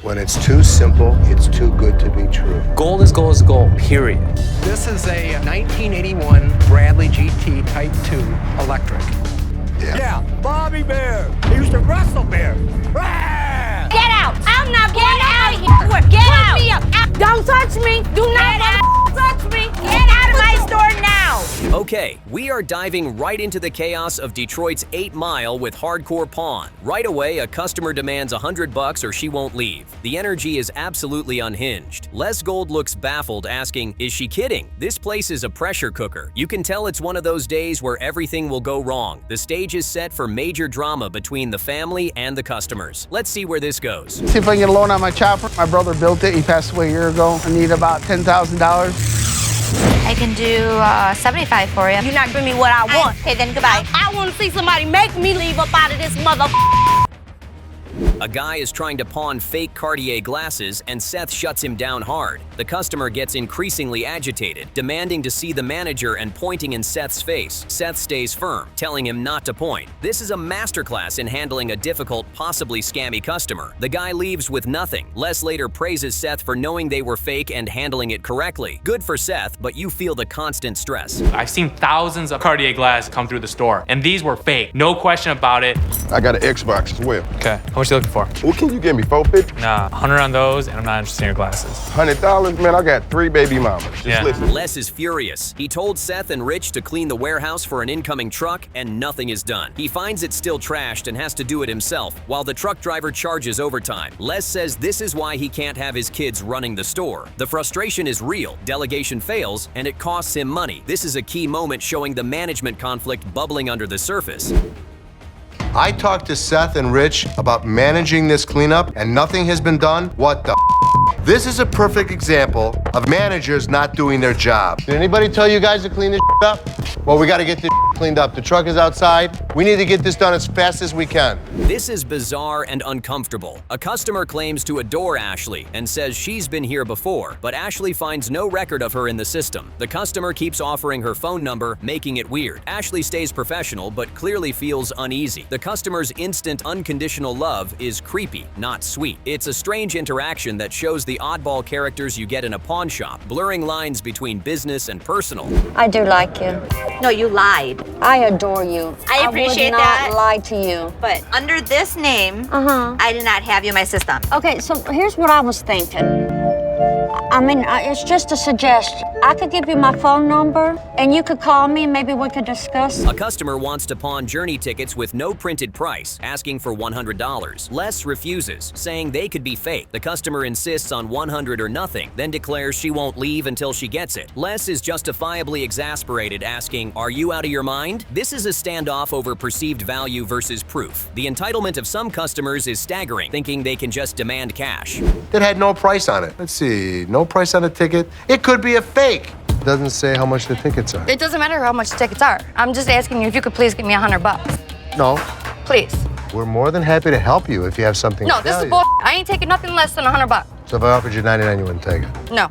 When it's too simple, it's too good to be true. Gold is gold is gold, period. This is a 1981 Bradley GT Type 2 electric. Yeah, Bobby Bear. He used to wrestle bear. Ah! Get out! I'm not going out of here! Get out! Me up. Don't touch me! Do not touch me! Get out of my store now! Okay, we are diving right into the chaos of Detroit's 8 Mile with hardcore pawn. Right away, a customer demands $100 or she won't leave. The energy is absolutely unhinged. Les Gold looks baffled, asking, is she kidding? This place is a pressure cooker. You can tell it's one of those days where everything will go wrong. The stage is set for major drama between the family and the customers. Let's see where this goes. See if I can get a loan on my chopper. My brother built it. He passed away a year ago. I need about $10,000. I can do 75 for you. You're not giving me what I want. Okay, then goodbye. I want to see somebody make me leave up out of this mother. A guy is trying to pawn fake Cartier glasses and Seth shuts him down hard. The customer gets increasingly agitated, demanding to see the manager and pointing in Seth's face. Seth stays firm, telling him not to point. This is a masterclass in handling a difficult, possibly scammy customer. The guy leaves with nothing. Les later praises Seth for knowing they were fake and handling it correctly. Good for Seth, but you feel the constant stress. I've seen thousands of Cartier glasses come through the store, and these were fake. No question about it. I got an Xbox as well. Okay, how much are you looking for? What can you give me, 450? Nah, 100 on those, and I'm not interested in your glasses. $100? Man, I got 3 baby mamas. Just listen. Les is furious. He told Seth and Rich to clean the warehouse for an incoming truck, and nothing is done. He finds it still trashed and has to do it himself, while the truck driver charges overtime. Les says this is why he can't have his kids running the store. The frustration is real, delegation fails, and it costs him money. This is a key moment showing the management conflict bubbling under the surface. I talked to Seth and Rich about managing this cleanup, and nothing has been done. What the? This is a perfect example of managers not doing their job. Did anybody tell you guys to clean this up? Well, we got to get this cleaned up. The truck is outside. We need to get this done as fast as we can. This is bizarre and uncomfortable. A customer claims to adore Ashley and says she's been here before, but Ashley finds no record of her in the system. The customer keeps offering her phone number, making it weird. Ashley stays professional, but clearly feels uneasy. The customer's instant, unconditional love is creepy, not sweet. It's a strange interaction that shows the oddball characters you get in a pawn shop, blurring lines between business and personal. I do like you. No, you lied. I adore you. I appreciate that. I would not lie to you. But under this name, I did not have you in my system. Okay, so here's what I was thinking. I mean, it's just a suggestion. I could give you my phone number, and you could call me, and maybe we could discuss. A customer wants to pawn journey tickets with no printed price, asking for $100. Les refuses, saying they could be fake. The customer insists on $100 or nothing, then declares she won't leave until she gets it. Les is justifiably exasperated, asking, are you out of your mind? This is a standoff over perceived value versus proof. The entitlement of some customers is staggering, thinking they can just demand cash. That had no price on it. Let's see, no price on the ticket. It could be a fake. Doesn't say how much the tickets are. It doesn't matter how much the tickets are. I'm just asking you if you could please give me $100. No. Please. We're more than happy to help you if you have something No, of this is value. bull. I ain't taking nothing less than $100. So if I offered you $99, you wouldn't take it? No.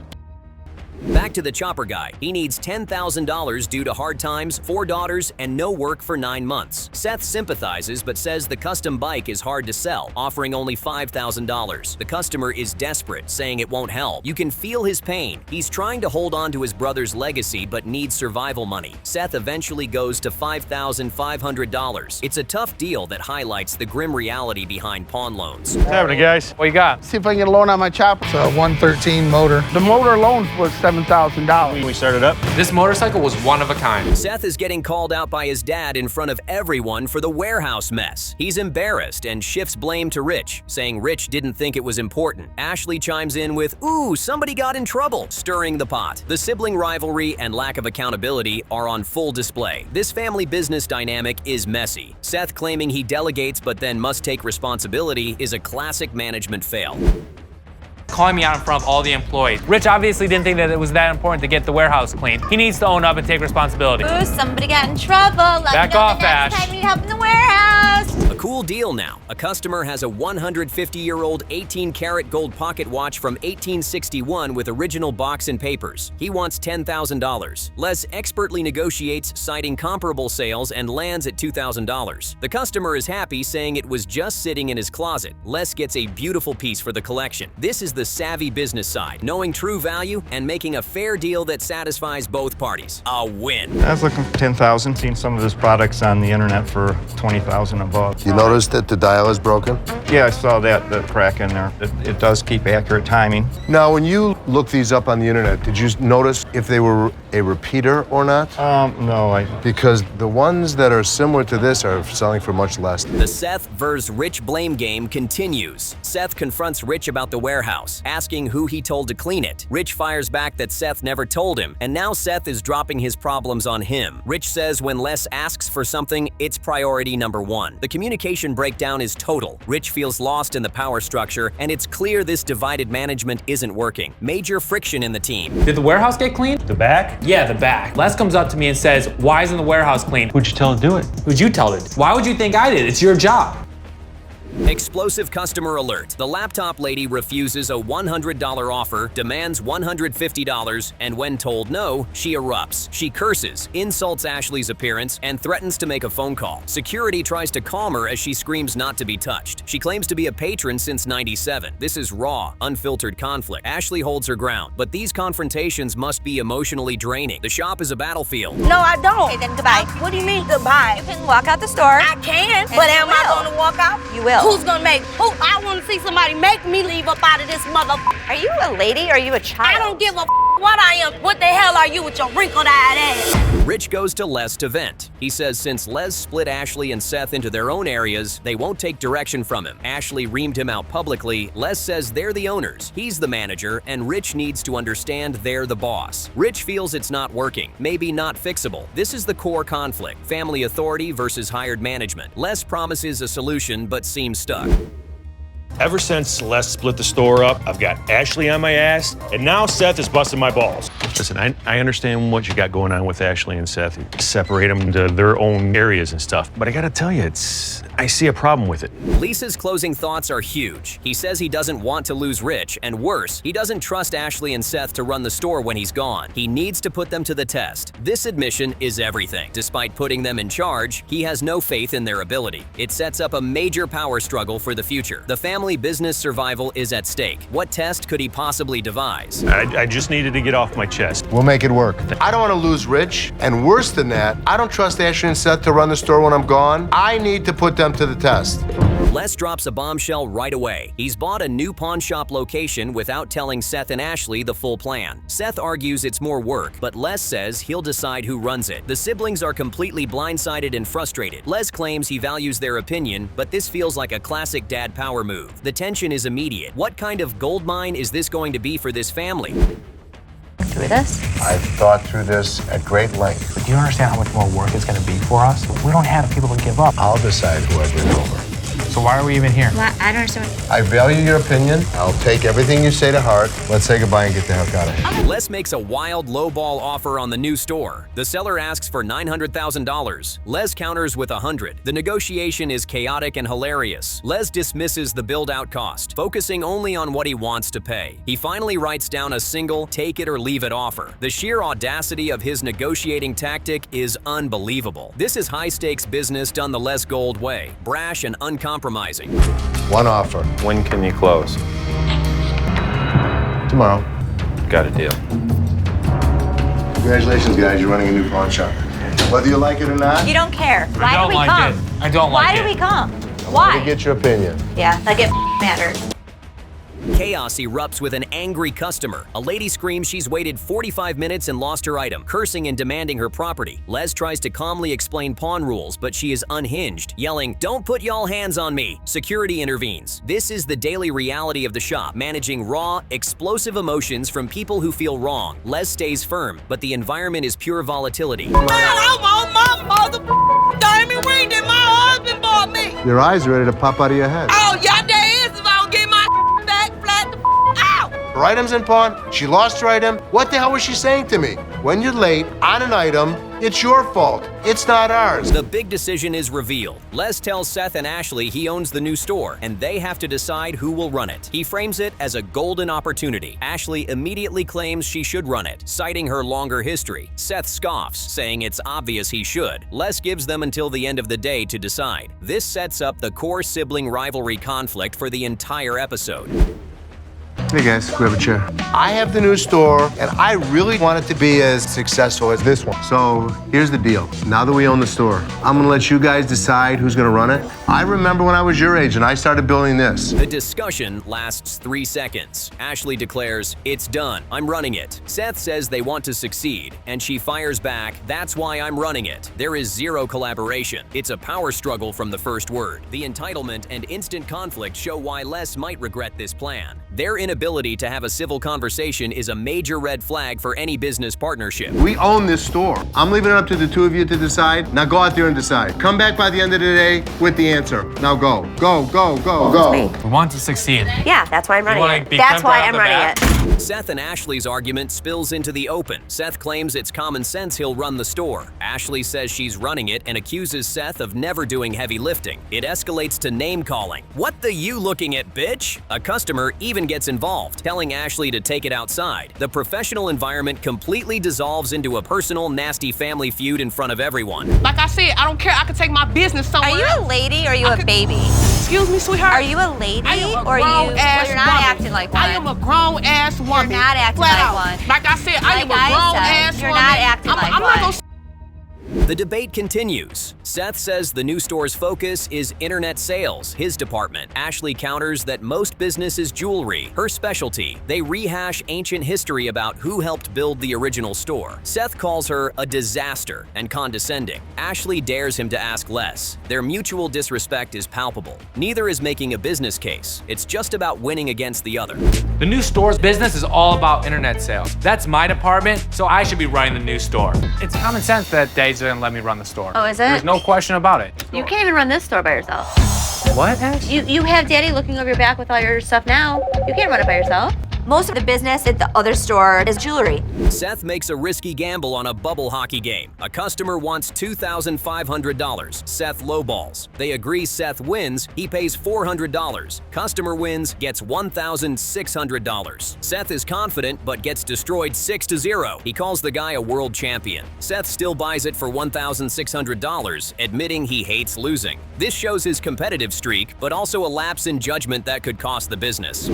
Back to the chopper guy. He needs $10,000 due to hard times, 4 daughters, and no work for 9 months. Seth sympathizes but says the custom bike is hard to sell, offering only $5,000. The customer is desperate, saying it won't help. You can feel his pain. He's trying to hold on to his brother's legacy but needs survival money. Seth eventually goes to $5,500. It's a tough deal that highlights the grim reality behind pawn loans. What's happening, guys? What you got? See if I can get a loan on my chopper. It's a 113 motor. The motor alone was $7,000. We started up. This motorcycle was one of a kind. Seth is getting called out by his dad in front of everyone for the warehouse mess. He's embarrassed and shifts blame to Rich, saying Rich didn't think it was important. Ashley chimes in with, ooh, somebody got in trouble, stirring the pot. The sibling rivalry and lack of accountability are on full display. This family business dynamic is messy. Seth claiming he delegates but then must take responsibility is a classic management fail. Calling me out in front of all the employees. Rich obviously didn't think that it was that important to get the warehouse clean. He needs to own up and take responsibility. Ooh, somebody got in trouble. Let Back me know off, the next Ash. time you need help in the warehouse. Cool deal now. A customer has a 150-year-old 18-karat gold pocket watch from 1861 with original box and papers. He wants $10,000. Les expertly negotiates, citing comparable sales, and lands at $2,000. The customer is happy, saying it was just sitting in his closet. Les gets a beautiful piece for the collection. This is the savvy business side, knowing true value and making a fair deal that satisfies both parties. A win. I was looking for $10,000. Seen some of his products on the internet for $20,000 above. You noticed that the dial is broken? Yeah, I saw that, the crack in there. It does keep accurate timing. Now, when you look these up on the internet, did you notice if they were a repeater or not? No, Because the ones that are similar to this are selling for much less. The Seth vs. Rich blame game continues. Seth confronts Rich about the warehouse, asking who he told to clean it. Rich fires back that Seth never told him, and now Seth is dropping his problems on him. Rich says when Les asks for something, it's priority number one. The communication breakdown is total. Rich feels lost in the power structure, and it's clear this divided management isn't working. Major friction in the team. Did the warehouse get cleaned? The back? Yeah, the back. Les comes up to me and says, why isn't the warehouse clean? Who'd you tell to do it? Who'd you tell it? Why would you think I did? It's your job. Explosive customer alert. The laptop lady refuses a $100 offer, demands $150, and when told no, she erupts. She curses, insults Ashley's appearance, and threatens to make a phone call. Security tries to calm her as she screams not to be touched. She claims to be a patron since '97. This is raw, unfiltered conflict. Ashley holds her ground, but these confrontations must be emotionally draining. The shop is a battlefield. No, I don't. Okay, then goodbye. What do you mean goodbye? You can walk out the store. I can, but am I going to walk out? You will. Who's gonna make? Who? I want to see somebody make me leave up out of this motherfucker. Are you a lady or are you a child? I don't give a what I am. What the hell are you with your wrinkled-eyed ass? Rich goes to Les to vent. He says since Les split Ashley and Seth into their own areas, they won't take direction from him. Ashley reamed him out publicly. Les says they're the owners, he's the manager, and Rich needs to understand they're the boss. Rich feels it's not working, maybe not fixable. This is the core conflict, family authority versus hired management. Les promises a solution but seems stuck. Ever since Les split the store up, I've got Ashley on my ass, and now Seth is busting my balls. Listen, I understand what you got going on with Ashley and Seth. You separate them into their own areas and stuff, but I gotta tell you, I see a problem with it. Lisa's closing thoughts are huge. He says he doesn't want to lose Rich, and worse, he doesn't trust Ashley and Seth to run the store when he's gone. He needs to put them to the test. This admission is everything. Despite putting them in charge, he has no faith in their ability. It sets up a major power struggle for the future. The family business survival is at stake. What test could he possibly devise? I just needed to get off my chest. We'll make it work. I don't want to lose Rich, and worse than that, I don't trust Ashley and Seth to run the store when I'm gone. I need to put them to the test. Les drops a bombshell right away. He's bought a new pawn shop location without telling Seth and Ashley the full plan. Seth argues it's more work, but Les says he'll decide who runs it. The siblings are completely blindsided and frustrated. Les claims he values their opinion, but this feels like a classic dad power move. The tension is immediate. What kind of gold mine is this going to be for this family? Through this? I've thought through this at great length. Do you understand how much more work it's going to be for us? We don't have people to give up. I'll decide who I bring over. So why are we even here? Well, I don't understand. I value your opinion. I'll take everything you say to heart. Let's say goodbye and get the heck out of here. Les makes a wild lowball offer on the new store. The seller asks for $900,000. Les counters with $100,000. The negotiation is chaotic and hilarious. Les dismisses the build-out cost, focusing only on what he wants to pay. He finally writes down a single take-it-or-leave-it offer. The sheer audacity of his negotiating tactic is unbelievable. This is high-stakes business done the Les Gold way, brash and uncompromising. One offer. When can you close? Tomorrow. Got a deal. Congratulations, guys. You're running a new pawn shop. Whether you like it or not, You don't care. Why do we like come? it. I don't Why like do it. we come? I want Why? to get your opinion. Yeah, like it matters. Chaos erupts with an angry customer. A lady screams she's waited 45 minutes and lost her item, cursing and demanding her property. Les tries to calmly explain pawn rules, but she is unhinged, yelling, "Don't put y'all hands on me!" Security intervenes. This is the daily reality of the shop, managing raw, explosive emotions from people who feel wrong. Les stays firm, but the environment is pure volatility. Man, I want my mother diamond ring that my husband bought me. Your eyes are ready to pop out of your head. Oh, yeah, there is if I don't get my back flat the out. Her item's in pawn. She lost her item. What the hell was she saying to me? When you're late on an item, It's your fault. It's not ours. The big decision is revealed. Les tells Seth and Ashley he owns the new store, and they have to decide who will run it. He frames it as a golden opportunity. Ashley immediately claims she should run it, citing her longer history. Seth scoffs, saying it's obvious he should. Les gives them until the end of the day to decide. This sets up the core sibling rivalry conflict for the entire episode. Hey guys, grab a chair. I have the new store, and I really want it to be as successful as this one. So here's the deal. Now that we own the store, I'm gonna let you guys decide who's gonna run it. I remember when I was your age and I started building this. The discussion lasts 3 seconds. Ashley declares, "It's done. I'm running it." Seth says they want to succeed, and she fires back, "That's why I'm running it." There is zero collaboration. It's a power struggle from the first word. The entitlement and instant conflict show why Les might regret this plan. Their inability to have a civil conversation is a major red flag for any business partnership. We own this store. I'm leaving it up to the two of you to decide. Now go out there and decide. Come back by the end of the day with the answer. Now go. Go, go, go, go. We want to succeed. Yeah, that's why I'm running wanna it. be That's Pimp why right I'm off the running bat? it. Seth and Ashley's argument spills into the open. Seth claims it's common sense he'll run the store. Ashley says she's running it and accuses Seth of never doing heavy lifting. It escalates to name-calling. "What the you looking at, bitch?" A customer even gets involved, telling Ashley to take it outside. The professional environment completely dissolves into a personal, nasty family feud in front of everyone. Like I said, I don't care. I could take my business somewhere. Are you a lady or are you a baby? Excuse me, sweetheart. Are you a lady I am a or are you? grown-ass You're not woman. acting like one. I am a grown-ass woman. You're not acting Flat like out. one. Like I said, I am a Like I grown-ass said, woman. you're not acting like I'm not one. gonna The debate continues. Seth says the new store's focus is internet sales, his department. Ashley counters that most business is jewelry, her specialty. They rehash ancient history about who helped build the original store. Seth calls her a disaster and condescending. Ashley dares him to ask less. Their mutual disrespect is palpable. Neither is making a business case. It's just about winning against the other. The new store's business is all about internet sales. That's my department, so I should be running the new store. It's common sense that Dave's gonna let me run the store. Oh, is it? There's no question about it. You can't even run this store by yourself. What, Ash? You have Daddy looking over your back with all your stuff now. You can't run it by yourself. Most of the business at the other store is jewelry. Seth makes a risky gamble on a bubble hockey game. A customer wants $2,500. Seth lowballs. They agree Seth wins. He pays $400. Customer wins, gets $1,600. Seth is confident but gets destroyed 6-0. He calls the guy a world champion. Seth still buys it for $1,600, admitting he hates losing. This shows his competitive streak, but also a lapse in judgment that could cost the business.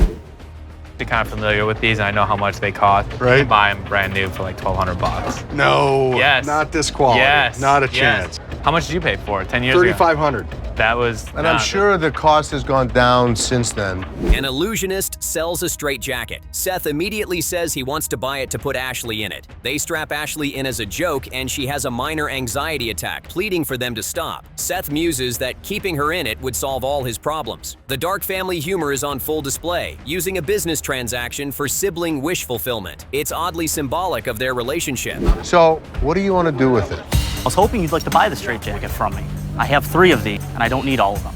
I'm kind of familiar with these and I know how much they cost. Right. You can buy them brand new for like $1,200. No, Yes. not this quality. Yes. Not a Yes. chance. How much did you pay for it 10 years ago? $3,500. That was And I'm sure the cost has gone down since then. An illusionist sells a straitjacket. Seth immediately says he wants to buy it to put Ashley in it. They strap Ashley in as a joke and she has a minor anxiety attack, pleading for them to stop. Seth muses that keeping her in it would solve all his problems. The dark family humor is on full display, using a business transaction for sibling wish fulfillment. It's oddly symbolic of their relationship. So, what do you want to do with it? I was hoping you'd like to buy the straitjacket from me. I have 3 of these, and I don't need all of them.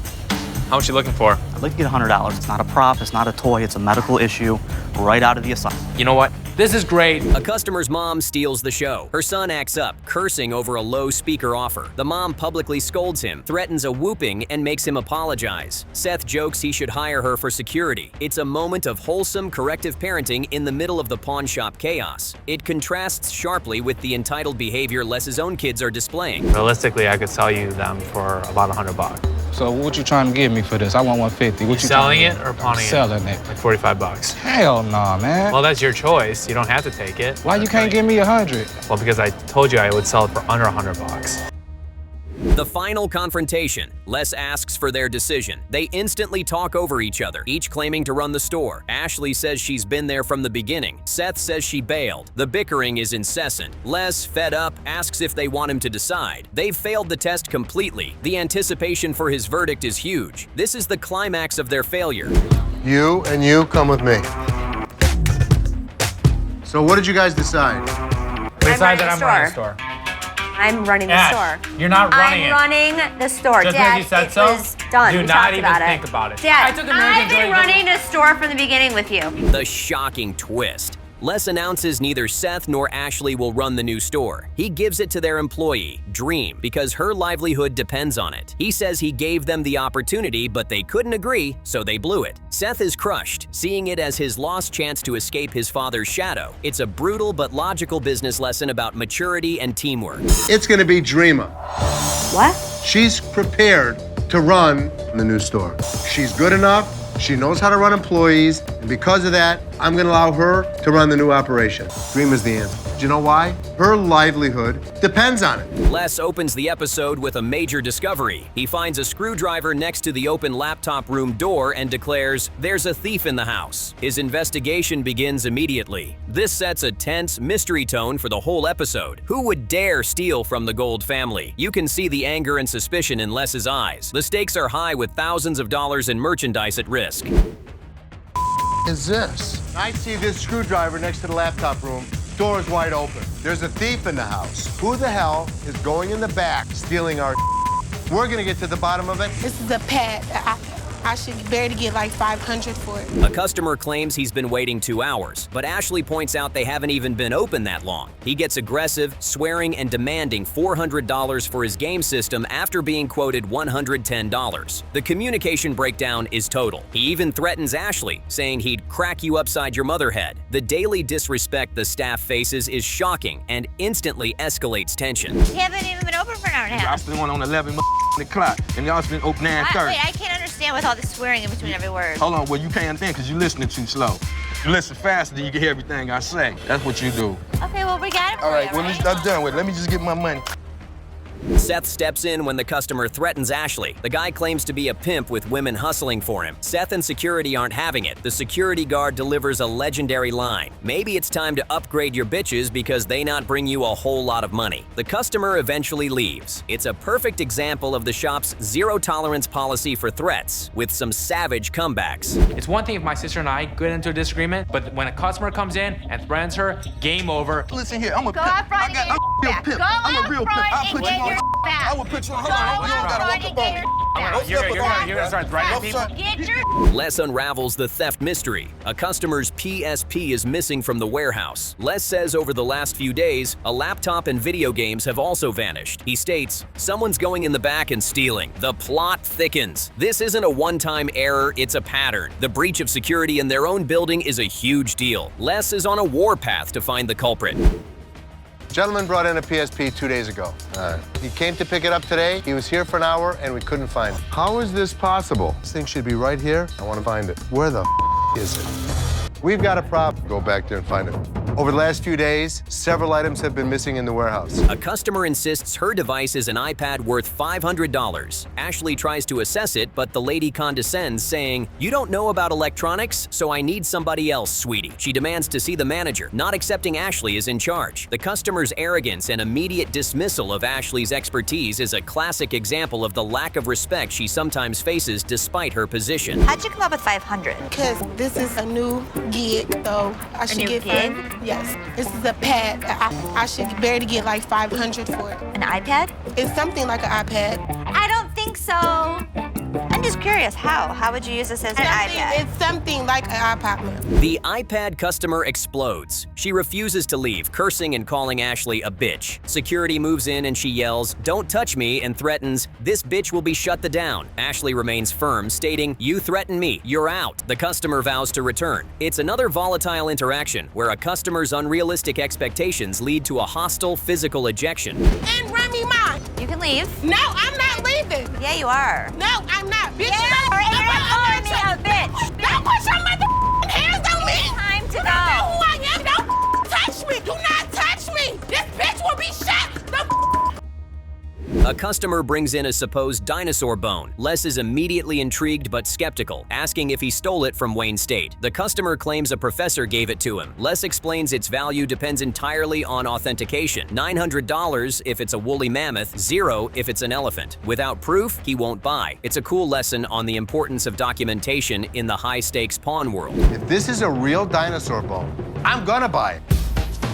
How much you looking for? I'd like to get $100. It's not a prop, it's not a toy, it's a medical issue right out of the asylum. You know what? This is great. A customer's mom steals the show. Her son acts up, cursing over a low speaker offer. The mom publicly scolds him, threatens a whooping, and makes him apologize. Seth jokes he should hire her for security. It's a moment of wholesome, corrective parenting in the middle of the pawn shop chaos. It contrasts sharply with the entitled behavior Les's own kids are displaying. Realistically, I could sell you them for about $100. So what you trying to give me for this? I want 150. What you Selling trying it to or pawning it? Selling it. Like $45. Hell no, man. Well, that's your choice. You don't have to take it. Why you can't give me 100? Well, because I told you I would sell it for under $100. The final confrontation. Les asks for their decision. They instantly talk over each other, each claiming to run the store. Ashley says she's been there from the beginning. Seth says she bailed. The bickering is incessant. Les, fed up, asks if they want him to decide. They've failed the test completely. The anticipation for his verdict is huge. This is the climax of their failure. You and you come with me. So what did you guys decide? Decide that I'm running the store. I'm running the store. You're not running I'm it. running the store. Just Dad, because you said it so? was done. Do We not talked even about think about it. Dad, I took American I've been Joy- running the store from the beginning with you. The shocking twist. Les announces neither Seth nor Ashley will run the new store. He gives it to their employee, Dream, because her livelihood depends on it. He says he gave them the opportunity, but they couldn't agree, so they blew it. Seth is crushed, seeing it as his lost chance to escape his father's shadow. It's a brutal but logical business lesson about maturity and teamwork. It's gonna be Dreama. What? She's prepared to run the new store. She's good enough, she knows how to run employees, and because of that, I'm gonna allow her to run the new operation. Dreama's the answer. Do you know why? Her livelihood depends on it. Les opens the episode with a major discovery. He finds a screwdriver next to the open laptop room door and declares, "There's a thief in the house." His investigation begins immediately. This sets a tense mystery tone for the whole episode. Who would dare steal from the Gold family? You can see the anger and suspicion in Les's eyes. The stakes are high with thousands of dollars in merchandise at risk. Is this? I see this screwdriver next to the laptop room. Door's wide open. There's a thief in the house. Who the hell is going in the back stealing our? We're gonna get to the bottom of it. This is a pad. I should barely get like $500 for it. A customer claims he's been waiting 2 hours, but Ashley points out they haven't even been open that long. He gets aggressive, swearing and demanding $400 for his game system after being quoted $110. The communication breakdown is total. He even threatens Ashley, saying he'd crack you upside your mother head. The daily disrespect the staff faces is shocking and instantly escalates tension. You haven't even been open for an hour and a half. I still went on 11 o'clock, and y'all been open 9:30. Wait, I can't understand with all the swearing in between every word. Hold on, well, you can't think because you're listening too slow. You listen faster, you can hear everything I say. That's what you do. Okay, well, we got it for All right, you, well, I'm done with it. Let me just get my money. Seth steps in when the customer threatens Ashley. The guy claims to be a pimp with women hustling for him. Seth and security aren't having it. The security guard delivers a legendary line. Maybe it's time to upgrade your bitches because they not bring you a whole lot of money. The customer eventually leaves. It's a perfect example of the shop's zero-tolerance policy for threats, with some savage comebacks. It's one thing if my sister and I get into a disagreement, but when a customer comes in and threatens her, game over. Listen here, I'm a Go pimp. out front and get your back. Go I'm a real out pimp. front I'll and put get you on. your back. I will put you on. Go Hold on, out you don't gotta front walk and up on get me. You're gonna start threatening people? Get your Les unravels the theft mystery. A customer's PSP is missing from the warehouse. Les says over the last few days, a laptop and video games have also vanished. He states, "Someone's going in the back and stealing." The plot thickens. This isn't a one-time error, it's a pattern. The breach of security in their own building is a huge deal. Les is on a warpath to find the culprit. Gentleman brought in a PSP 2 days ago. He came to pick it up today. He was here for an hour and we couldn't find it. How is this possible? This thing should be right here. I want to find it. Where the is it? We've got a problem. Go back there and find it. Over the last few days, several items have been missing in the warehouse. A customer insists her device is an iPad worth $500. Ashley tries to assess it, but the lady condescends, saying, "You don't know about electronics, so I need somebody else, sweetie." She demands to see the manager, not accepting Ashley is in charge. The customer's arrogance and immediate dismissal of Ashley's expertise is a classic example of the lack of respect she sometimes faces despite her position. How'd you come up with 500? Because this is a new gig, so I should new get gig? Yes. This is a pad. I should barely get like $500 for it. An iPad? It's something like an iPad. I don't think so. I'm just curious, how? How would you use this as an iPad? It's something like an iPad, ma'am. The iPad customer explodes. She refuses to leave, cursing and calling Ashley a bitch. Security moves in and she yells, "Don't touch me," and threatens, "This bitch will be shut the down." Ashley remains firm, stating, "You threaten me, you're out." The customer vows to return. It's another volatile interaction where a customer's unrealistic expectations lead to a hostile physical ejection. And Remy mine. You can leave. No, I'm not leaving. Yeah, you are. No, I'm not. Bitch, Yeah, you or you're calling me a bitch. Don't put your mother hands on me. Time to You go. don't know who I am. Don't touch me. Do not touch me. This bitch will be shot. A customer brings in a supposed dinosaur bone. Les is immediately intrigued but skeptical, asking if he stole it from Wayne State. The customer claims a professor gave it to him. Les explains its value depends entirely on authentication. $900 if it's a woolly mammoth, $0 if it's an elephant. Without proof, he won't buy. It's a cool lesson on the importance of documentation in the high-stakes pawn world. If this is a real dinosaur bone, I'm gonna buy it.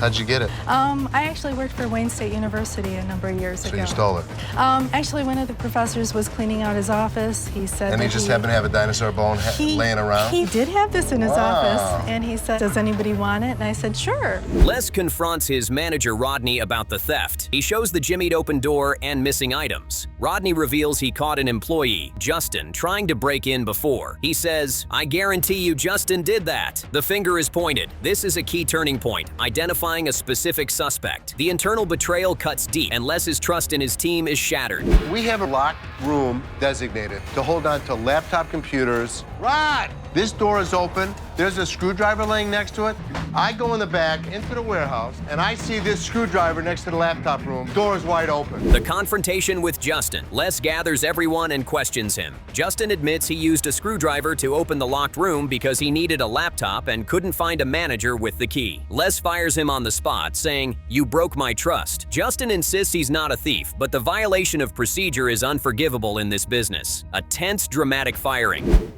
How'd you get it? I actually worked for Wayne State University a number of years ago. So you stole it? Actually, one of the professors was cleaning out his office. He said And he just happened to have a dinosaur bone laying around? He did have this in his Wow. office, and he said, does anybody want it? And I said, sure. Les confronts his manager Rodney about the theft. He shows the jimmied open door and missing items. Rodney reveals he caught an employee, Justin, trying to break in before. He says, I guarantee you Justin did that. The finger is pointed. This is a key turning point, identifying a specific suspect. The internal betrayal cuts deep, and Les's trust in his team is shattered. We have a locked room designated to hold on to laptop computers. Rod! This door is open. There's a screwdriver laying next to it. I go in the back into the warehouse, and I see this screwdriver next to the laptop room. Door is wide open. The confrontation with Justin. Les gathers everyone and questions him. Justin admits he used a screwdriver to open the locked room because he needed a laptop and couldn't find a manager with the key. Les fires him on the spot, saying, you broke my trust. Justin insists he's not a thief, but the violation of procedure is unforgivable in this business. A tense, dramatic firing.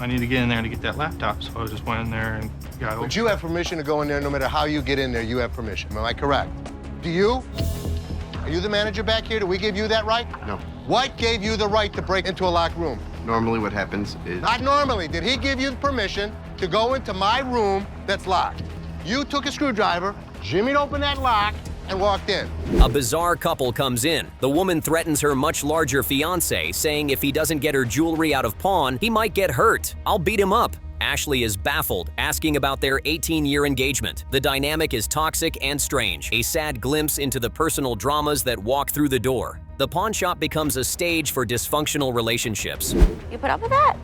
I need to get in there to get that laptop, so I just went in there and got it. But you have permission to go in there no matter how you get in there, you have permission. Am I correct? Do you? Are you the manager back here? Do we give you that right? No. What gave you the right to break into a locked room? Normally what happens is... Not normally. Did he give you permission to go into my room that's locked? You took a screwdriver, jimmied open that lock, and walked in. A bizarre couple comes in. The woman threatens her much larger fiancé, saying if he doesn't get her jewelry out of pawn, he might get hurt. I'll beat him up. Ashley is baffled, asking about their 18-year engagement. The dynamic is toxic and strange, a sad glimpse into the personal dramas that walk through the door. The pawn shop becomes a stage for dysfunctional relationships. You put up with that?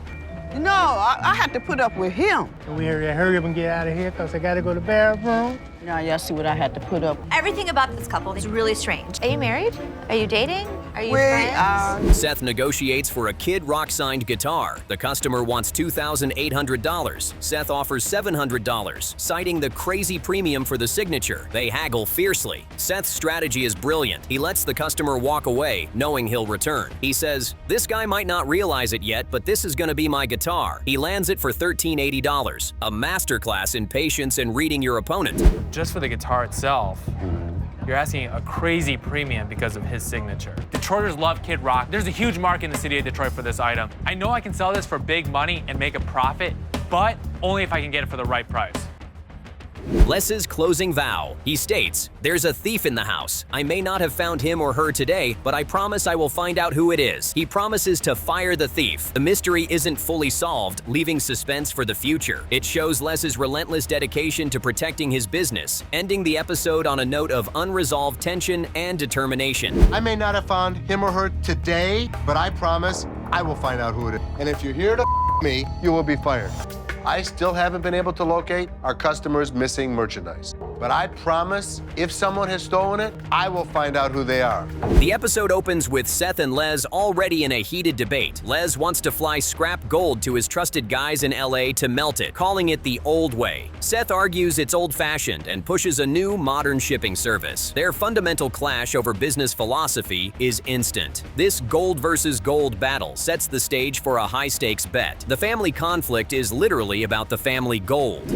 No, I had to put up with him. We hurry up and get out of here because I got to go to the bathroom. Now y'all see what I had to put up. Everything about this couple is really strange. Are you married? Are you dating? Are you friends? Seth negotiates for a Kid Rock signed guitar. The customer wants $2,800. Seth offers $700, citing the crazy premium for the signature. They haggle fiercely. Seth's strategy is brilliant. He lets the customer walk away, knowing he'll return. He says, this guy might not realize it yet, but this is gonna be my guitar. He lands it for $1,380, a masterclass in patience and reading your opponent. Just for the guitar itself, you're asking a crazy premium because of his signature. Detroiters love Kid Rock. There's a huge market in the city of Detroit for this item. I know I can sell this for big money and make a profit, but only if I can get it for the right price. Les's closing vow. He states, there's a thief in the house. I may not have found him or her today, but I promise I will find out who it is. He promises to fire the thief. The mystery isn't fully solved, leaving suspense for the future. It shows Les's relentless dedication to protecting his business, ending the episode on a note of unresolved tension and determination. I may not have found him or her today, but I promise I will find out who it is. And if you're here to me, you will be fired. I still haven't been able to locate our customers' missing merchandise. But I promise, if someone has stolen it, I will find out who they are. The episode opens with Seth and Les already in a heated debate. Les wants to fly scrap gold to his trusted guys in LA to melt it, calling it the old way. Seth argues it's old-fashioned and pushes a new, modern shipping service. Their fundamental clash over business philosophy is instant. This gold versus gold battle sets the stage for a high-stakes bet. The family conflict is literally about the family gold.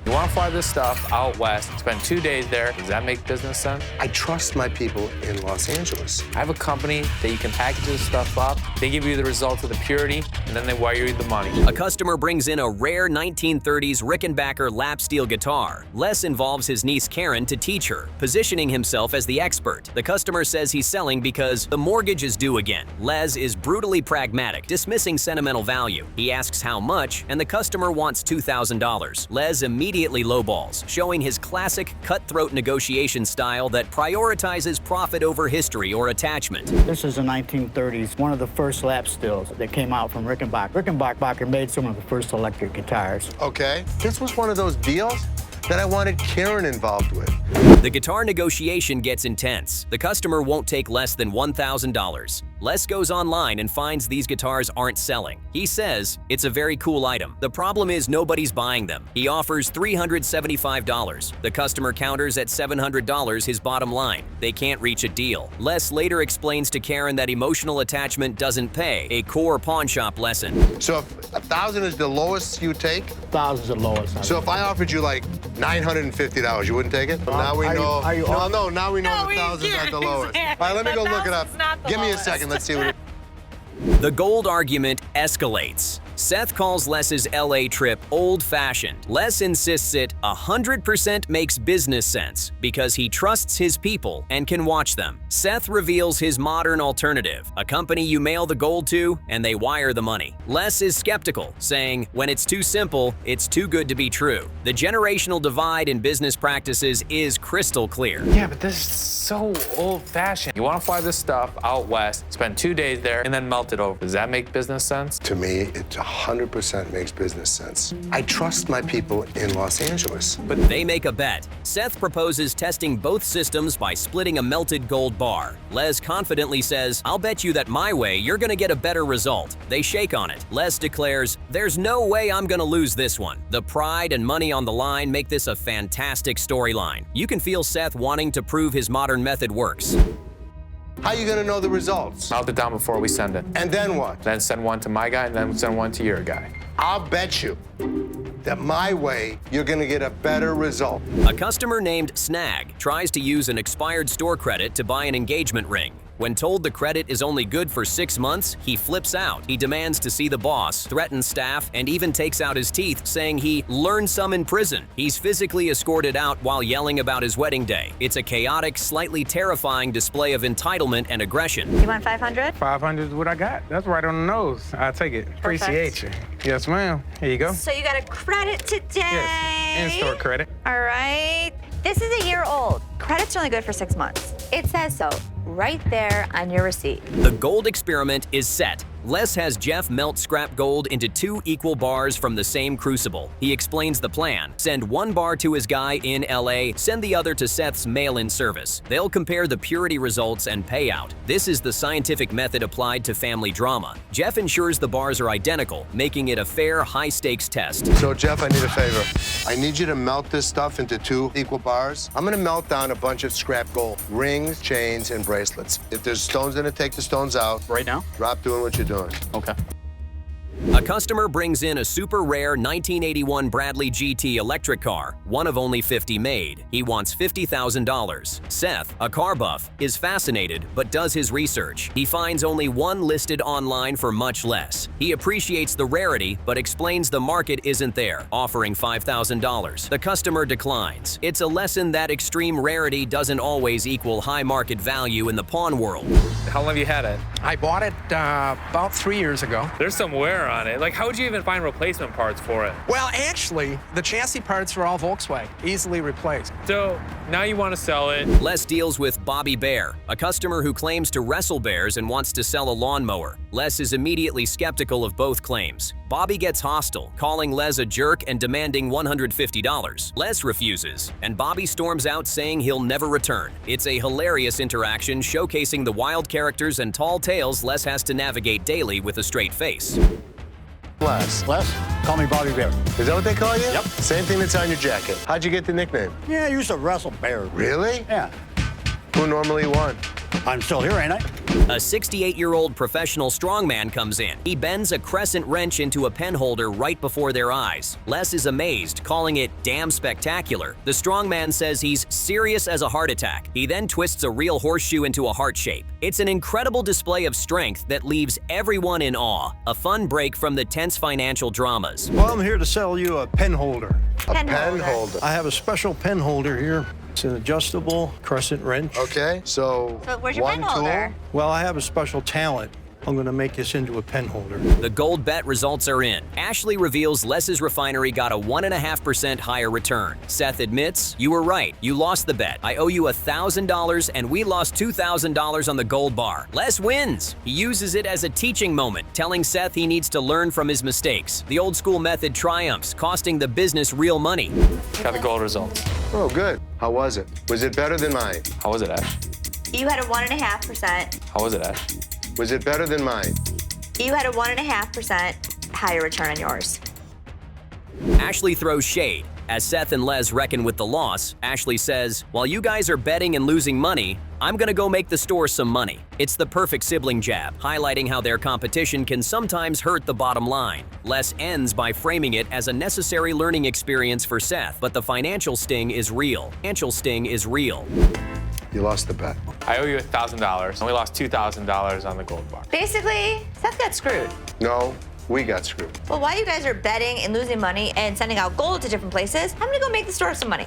You want to fly this stuff out west, spend 2 days there. Does that make business sense? I trust my people in Los Angeles. I have a company that you can package this stuff up. They give you the results of the purity, and then they wire you the money. A customer brings in a rare 1930s Rickenbacker lap steel guitar. Les involves his niece Karen to teach her, positioning himself as the expert. The customer says he's selling because the mortgage is due again. Les is brutally pragmatic, dismissing sentimental value. He asks how much, and the customer wants $2,000. Les immediately lowballs, showing his classic cutthroat negotiation style that prioritizes profit over history or attachment. This is the 1930s, one of the first lap steels that came out from Rickenbacker. Rickenbacker made some of the first electric guitars. Okay, this was one of those deals that I wanted Karen involved with. The guitar negotiation gets intense. The customer won't take less than $1,000. Les goes online and finds these guitars aren't selling. He says it's a very cool item. The problem is nobody's buying them. He offers $375. The customer counters at $700 his bottom line. They can't reach a deal. Les later explains to Karen that emotional attachment doesn't pay, a core pawn shop lesson. So if 1,000 is the lowest you take? 1,000's the lowest. So if I offered you like $950, you wouldn't take it? Now we know. Now we know the 1,000's at the lowest. All right, let me go look it up. Give me a second. Let's see what it. The gold argument escalates. Seth calls Les's LA trip old-fashioned. Les insists it 100% makes business sense because he trusts his people and can watch them. Seth reveals his modern alternative, a company you mail the gold to and they wire the money. Les is skeptical, saying, when it's too simple, it's too good to be true. The generational divide in business practices is crystal clear. Yeah, but this is so old-fashioned. You want to fly this stuff out west, spend 2 days there, and then melt it over. Does that make business sense? To me, it 100% makes business sense. I trust my people in Los Angeles. But they make a bet. Seth proposes testing both systems by splitting a melted gold bar. Les confidently says, I'll bet you that my way you're gonna get a better result. They shake on it. Les declares, there's no way I'm gonna lose this one. The pride and money on the line make this a fantastic storyline. You can feel Seth wanting to prove his modern method works. How are you gonna know the results? Melt it down before we send it. And then what? Then send one to my guy, and then send one to your guy. I'll bet you that my way, you're gonna get a better result. A customer named Snag tries to use an expired store credit to buy an engagement ring. When told the credit is only good for 6 months, he flips out. He demands to see the boss, threatens staff, and even takes out his teeth, saying he learned some in prison. He's physically escorted out while yelling about his wedding day. It's a chaotic, slightly terrifying display of entitlement and aggression. You want 500? 500 is what I got. That's right on the nose. I'll take it. Appreciate you. Yes, ma'am. Here you go. So you got a credit today? Yes, in-store credit. All right. This is a year old. Credit's only good for 6 months. It says so right there on your receipt. The gold experiment is set. Les has Jeff melt scrap gold into 2 equal bars from the same crucible. He explains the plan. Send 1 bar to his guy in LA, send the other to Seth's mail-in service. They'll compare the purity results and payout. This is the scientific method applied to family drama. Jeff ensures the bars are identical, making it a fair, high-stakes test. So Jeff, I need a favor. I need you to melt this stuff into 2 equal bars. I'm gonna melt down a bunch of scrap gold. Rings, chains, and bracelets. If there's stones in it, take the stones out. Right now? Drop doing what you're doing. Okay. A customer brings in a super rare 1981 Bradley GT electric car, one of only 50 made. He wants $50,000. Seth, a car buff, is fascinated but does his research. He finds only one listed online for much less. He appreciates the rarity but explains the market isn't there, offering $5,000. The customer declines. It's a lesson that extreme rarity doesn't always equal high market value in the pawn world. How long have you had it? I bought it about 3 years ago. There's some wear on it. Like, how would you even find replacement parts for it? Well, actually, the chassis parts are all Volkswagen, easily replaced. So now you want to sell it. Les deals with Bobby Bear, a customer who claims to wrestle bears and wants to sell a lawnmower. Les is immediately skeptical of both claims. Bobby gets hostile, calling Les a jerk and demanding $150. Les refuses, and Bobby storms out saying he'll never return. It's a hilarious interaction showcasing the wild characters and tall tales Les has to navigate daily with a straight face. Les. Call me Bobby Bear. Is that what they call you? Yep. Same thing that's on your jacket. How'd you get the nickname? Yeah, I used to wrestle bears. Really? Yeah. Who normally won? I'm still here, ain't I? A 68-year-old professional strongman comes in. He bends a crescent wrench into a pen holder right before their eyes. Les is amazed, calling it damn spectacular. The strongman says he's serious as a heart attack. He then twists a real horseshoe into a heart shape. It's an incredible display of strength that leaves everyone in awe. A fun break from the tense financial dramas. Well, I'm here to sell you a pen holder. A pen holder. I have a special pen holder here. It's an adjustable crescent wrench. Okay, so where's your pen holder? Well, I have a special talent. I'm gonna make this into a pen holder. The gold bet results are in. Ashley reveals Les's refinery got a 1.5% higher return. Seth admits, you were right, you lost the bet. I owe you $1,000 and we lost $2,000 on the gold bar. Les wins. He uses it as a teaching moment, telling Seth he needs to learn from his mistakes. The old school method triumphs, costing the business real money. Got the gold results. Oh, good. How was it? Was it better than mine? How was it, Ash? You had a 1.5%. How was it, Ash? Was it better than mine? You had a 1.5% higher return on yours. Ashley throws shade. As Seth and Les reckon with the loss, Ashley says, while you guys are betting and losing money, I'm gonna go make the store some money. It's the perfect sibling jab, highlighting how their competition can sometimes hurt the bottom line. Les ends by framing it as a necessary learning experience for Seth, but the financial sting is real. Financial sting is real. You lost the bet. I owe you $1,000, and we lost $2,000 on the gold bar. Basically, Seth got screwed. No, we got screwed. Well, while you guys are betting and losing money and sending out gold to different places, I'm gonna go make the store some money.